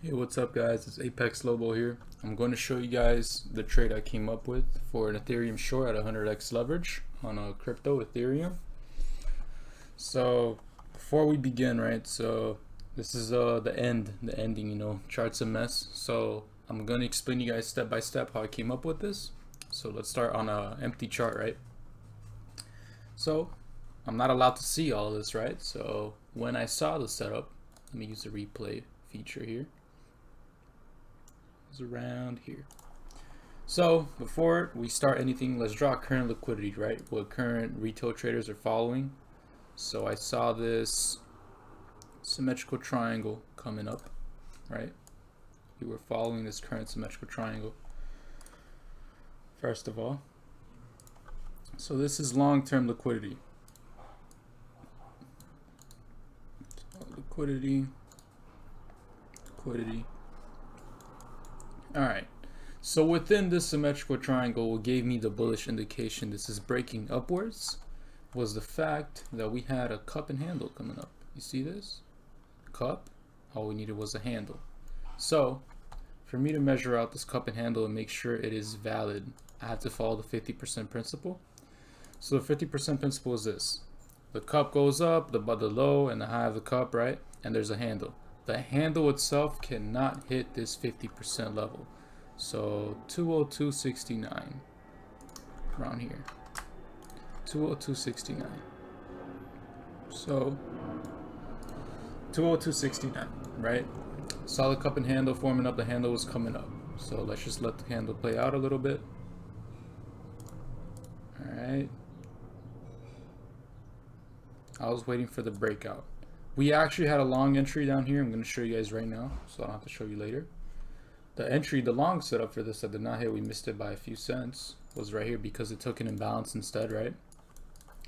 Hey, what's up guys? It's Apex Lobo here. I'm going to show you guys the trade I came up with for an Ethereum short at 100x leverage on a crypto Ethereum. So before we begin, right, so this is the ending, chart's a mess. So I'm going to explain to you guys step by step how I came up with this. So let's start on a empty chart, right? So I'm not allowed to see all of this, right? So when I saw the setup, let me use the replay feature here. Around here. So before we start anything, let's draw current liquidity, right? What current retail traders are following. So I saw this symmetrical triangle coming up, right? We were following this current symmetrical triangle first of all. So this is long-term liquidity. Liquidity. All right, so within this symmetrical triangle, what gave me the bullish indication this is breaking upwards was the fact that we had a cup and handle coming up. You see this? Cup, all we needed was a handle. So for me to measure out this cup and handle and make sure it is valid, I have to follow the 50% principle. So the 50% principle is this. The cup goes up, the low and the high of the cup, right? And there's a handle. The handle itself cannot hit this 50% level. So 202.69 around here. 202.69. So 202.69, right? Solid cup and handle forming up. The handle was coming up. So let's just let the handle play out a little bit. All right. I was waiting for the breakout. We actually had a long entry down here. I'm going to show you guys right now, so I don't have to show you later. The entry, the long setup for this that did not hit, we missed it by a few cents, was right here because it took an imbalance instead, right?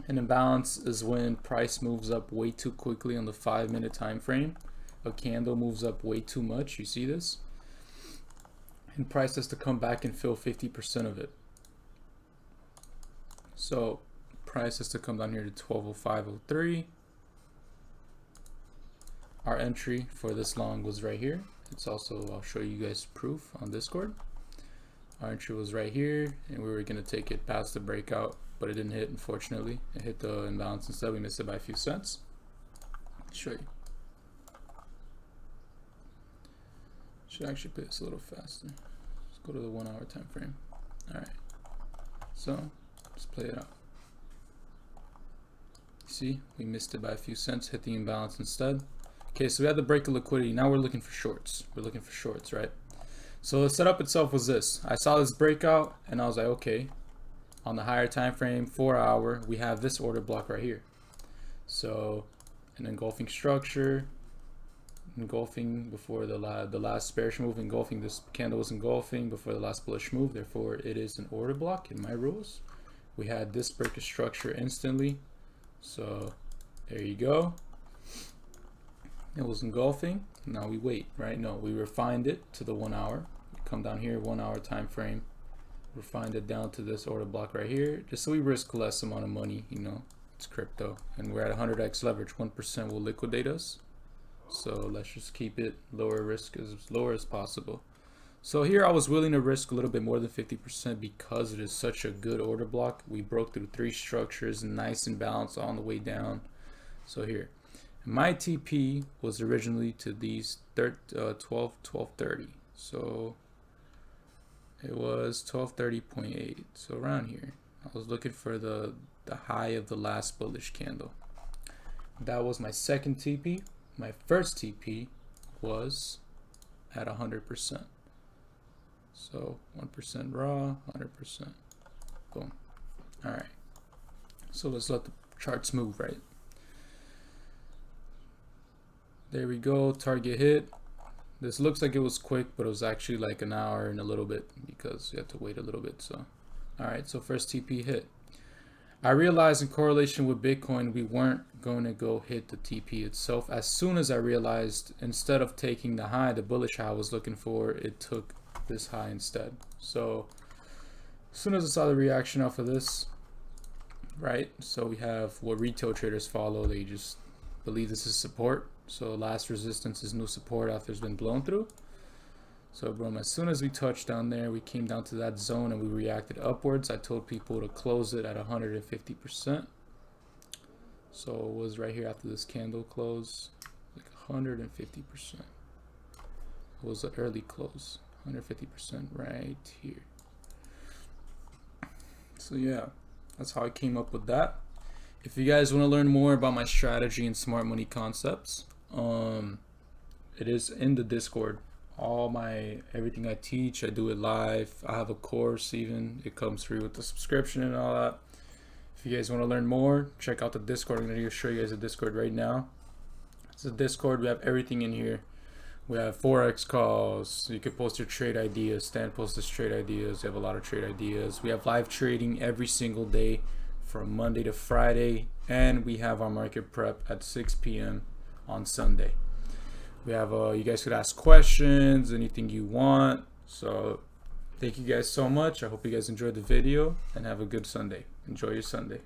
An imbalance is when price moves up way too quickly on the 5-minute time frame. A candle moves up way too much. You see this? And price has to come back and fill 50% of it. So price has to come down here to 1205.03. Our entry for this long was right here. It's also, I'll show you guys proof on Discord. Our entry was right here, and we were going to take it past the breakout, but it didn't hit, unfortunately. It hit the imbalance instead. We missed it by a few cents. I'll show you. Should actually play this a little faster. Let's go to the 1 hour time frame. All right. So let's play it out. See, we missed it by a few cents, hit the imbalance instead. Okay, so we had the break of liquidity. Now we're looking for shorts. We're looking for shorts, right? So the setup itself was this. I saw this breakout and I was like, okay, on the higher time frame, 4 hour, we have this order block right here. So an engulfing structure, engulfing before the last bearish move, engulfing, this candle was engulfing before the last bullish move. Therefore, it is an order block in my rules. We had this break of structure instantly. So there you go. It was engulfing. Now we wait, right? No, we refined it to the 1 hour. We come down here, 1 hour time frame. Refined it down to this order block right here, just so we risk less amount of money. It's crypto, and we're at 100x leverage. 1% will liquidate us. So let's just keep it lower risk, as lower as possible. So here I was willing to risk a little bit more than 50% because it is such a good order block. We broke through 3 structures, nice and balanced on the way down. So here. My TP was originally to these 1230, so it was 1230.8. So around here, I was looking for the high of the last bullish candle. That was my second TP. My first TP was at 100%. So 1% raw, 100%. Boom. All right. So let's let the charts move, right? There we go, target hit. This looks like it was quick, but it was actually like an hour and a little bit because you have to wait a little bit. So, all right, so first TP hit. I realized in correlation with Bitcoin, we weren't going to go hit the TP itself. As soon as I realized, instead of taking the high, the bullish high I was looking for, it took this high instead. So as soon as I saw the reaction off of this, right? So we have what retail traders follow. They just believe this is support. So last resistance is new support after it's been blown through. So boom, as soon as we touched down there, we came down to that zone and we reacted upwards. I told people to close it at 150%. So it was right here after this candle close, like 150%. It was an early close, 150% right here. So yeah, that's how I came up with that. If you guys want to learn more about my strategy and smart money concepts, it is in the Discord. Everything I teach, I do it live. I have a course even. It comes free with the subscription and all that. If you guys want to learn more, check out the Discord. I'm going to show you guys the Discord right now. It's a Discord. We have everything in here. We have forex calls. You can post your trade ideas. Stan posts his trade ideas. We have a lot of trade ideas. We have live trading every single day from Monday to Friday, and we have our market prep at 6 p.m. on Sunday. We have you guys could ask questions, anything you want. So thank you guys so much. I hope you guys enjoyed the video and have a good Sunday. Enjoy your Sunday.